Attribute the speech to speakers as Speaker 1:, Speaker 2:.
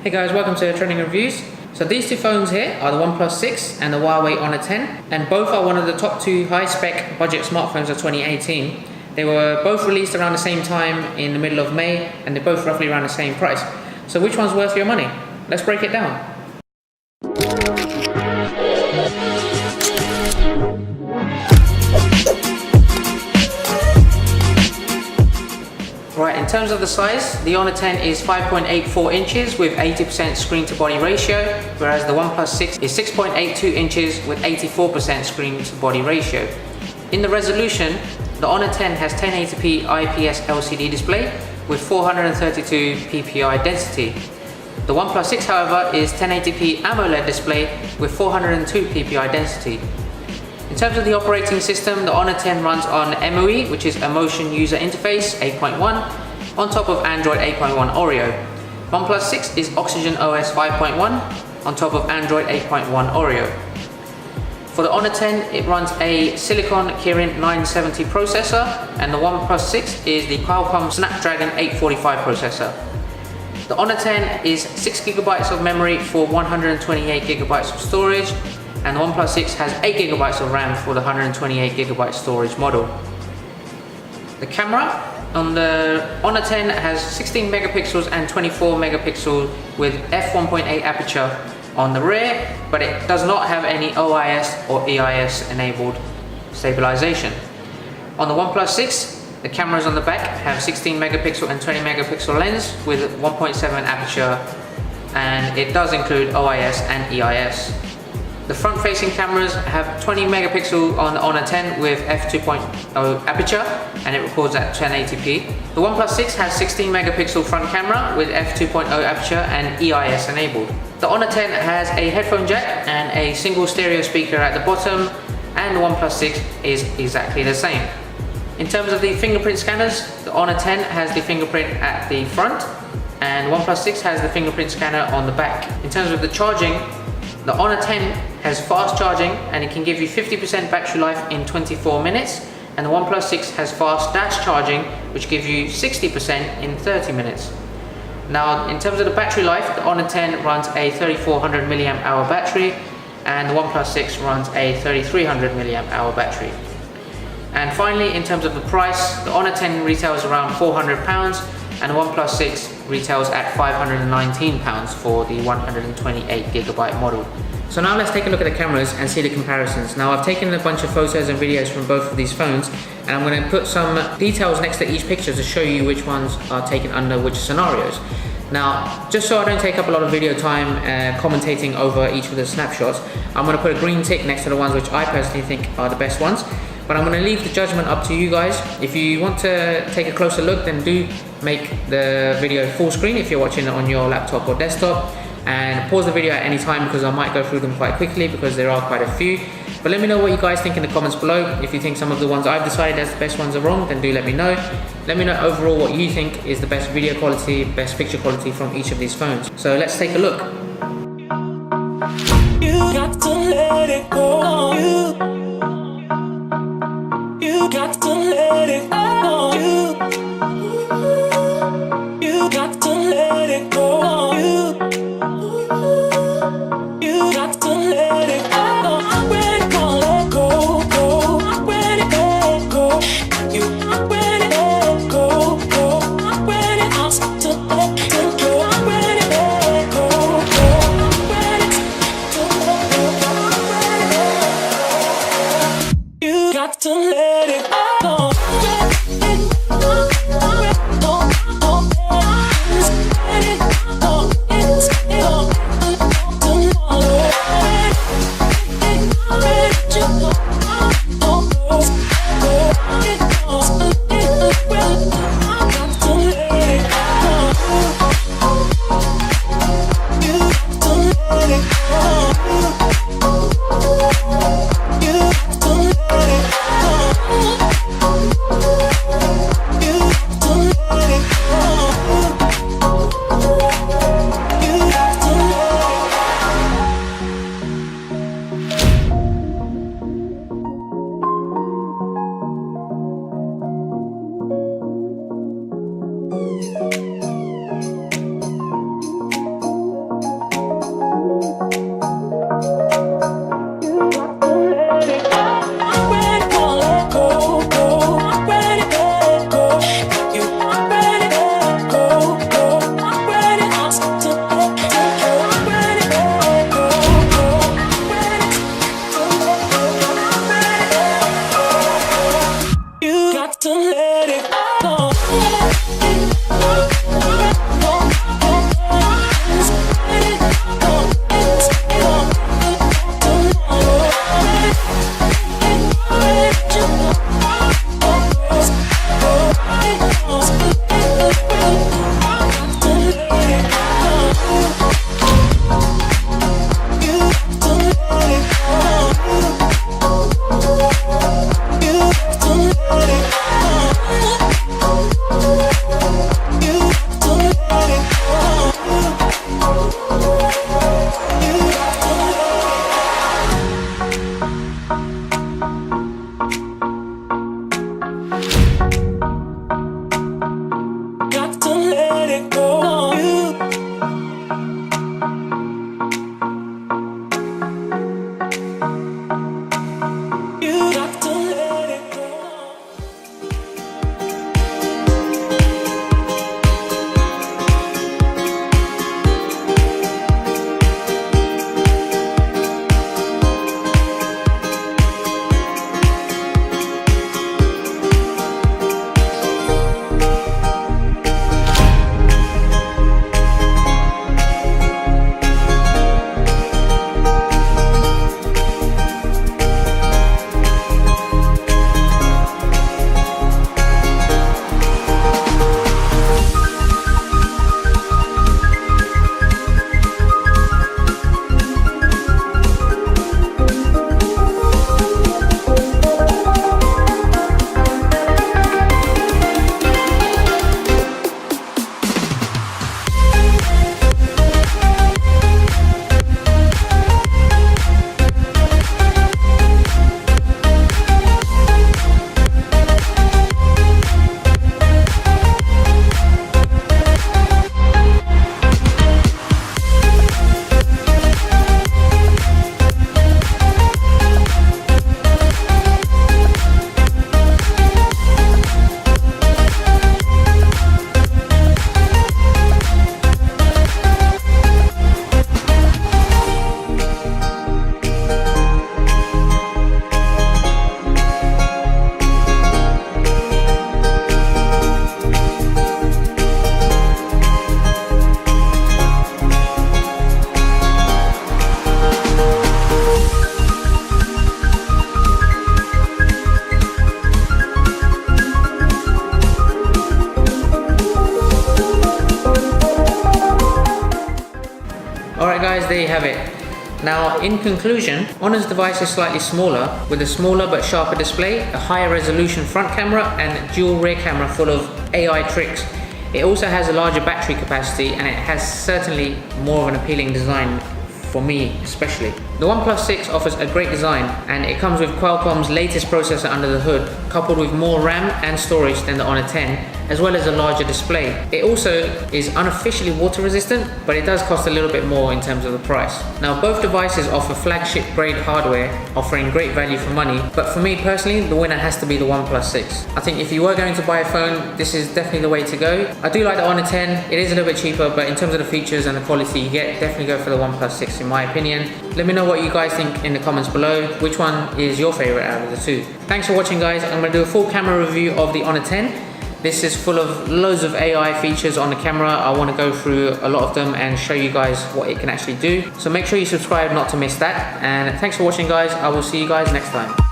Speaker 1: Hey guys, welcome to Trending Reviews. So these two phones here are the OnePlus 6 and the Huawei Honor 10, and both are one of the top two high-spec budget smartphones of 2018. They were both released around the same time in the middle of May, and they're both roughly around the same price. So which one's worth your money? Let's break it down. Right, in terms of the size, the Honor 10 is 5.84 inches with 80% screen to body ratio, whereas the OnePlus 6 is 6.82 inches with 84% screen to body ratio. In the resolution, the Honor 10 has 1080p IPS LCD display with 432 ppi density. The OnePlus 6, however, is 1080p AMOLED display with 402 ppi density. In terms of the operating system, the Honor 10 runs on MUI, which is Emotion User Interface 8.1, on top of Android 8.1 Oreo. OnePlus 6 is Oxygen OS 5.1, on top of Android 8.1 Oreo. For the Honor 10, it runs a Silicon Kirin 970 processor, and the OnePlus 6 is the Qualcomm Snapdragon 845 processor. The Honor 10 is 6GB of memory for 128GB of storage, and the OnePlus 6 has 8GB of RAM for the 128GB storage model. The camera on the Honor 10 has 16 megapixels and 24 megapixels with f1.8 aperture on the rear, but it does not have any OIS or EIS enabled stabilization. On the OnePlus 6, the cameras on the back have 16 megapixel and 20 megapixel lens with 1.7 aperture, and it does include OIS and EIS. The front-facing cameras have 20 megapixel on the Honor 10 with f2.0 aperture, and it records at 1080p. The OnePlus 6 has 16 megapixel front camera with f2.0 aperture and EIS enabled. The Honor 10 has a headphone jack and a single stereo speaker at the bottom, and the OnePlus 6 is exactly the same. In terms of the fingerprint scanners, the Honor 10 has the fingerprint at the front, and the OnePlus 6 has the fingerprint scanner on the back. In terms of the charging, the Honor 10 has fast charging, and it can give you 50% battery life in 24 minutes, and the OnePlus 6 has fast dash charging, which gives you 60% in 30 minutes. Now, in terms of the battery life, the Honor 10 runs a 3400 mAh battery, and the OnePlus 6 runs a 3300 mAh battery. And finally, in terms of the price, the Honor 10 retails around £400, and the OnePlus 6 retails at £519 for the 128GB model. So now let's take a look at the cameras and see the comparisons. Now, I've taken a bunch of photos and videos from both of these phones, and I'm going to put some details next to each picture to show you which ones are taken under which scenarios. Now, just so I don't take up a lot of video time commentating over each of the snapshots, I'm going to put a green tick next to the ones which I personally think are the best ones. But I'm going to leave the judgment up to you guys. If you want to take a closer look, then do make the video full screen if you're watching it on your laptop or desktop, and pause the video at any time because I might go through them quite quickly because there are quite a few. But let me know what you guys think in the comments below. If you think some of the ones I've decided as the best ones are wrong, then do let me know. Let me know overall what you think is the best video quality, best picture quality from each of these phones. So let's take a look.
Speaker 2: You got to let it go. You got to let it go. You got to let it go. You got to let it go. I'm ready to let go. I'm ready to let go. I'm ready to let go. I'm ready to let go. I'm ready to let go. I'm ready to let go. You got to let it go.
Speaker 1: Alright guys, there you have it. Now, in conclusion, Honor's device is slightly smaller, with a smaller but sharper display, a higher resolution front camera, and dual rear camera full of AI tricks. It also has a larger battery capacity, and it has certainly more of an appealing design for me especially. The OnePlus 6 offers a great design, and it comes with Qualcomm's latest processor under the hood, coupled with more RAM and storage than the Honor 10, as well as a larger display. It also is unofficially water resistant, but it does cost a little bit more in terms of the price. Now, both devices offer flagship grade hardware, offering great value for money, but for me personally, the winner has to be the OnePlus 6. I think if you were going to buy a phone, this is definitely the way to go. I do like the Honor 10, it is a little bit cheaper, but in terms of the features and the quality you get, definitely go for the OnePlus 6 in my opinion. Let me know what you guys think in the comments below. Which one is your favorite out of the two? Thanks for watching guys. I'm going to do a full camera review of the Honor 10. This is full of loads of AI features on the camera. I want to go through a lot of them and show you guys what it can actually do. So make sure you subscribe not to miss that. And thanks for watching guys. I will see you guys next time.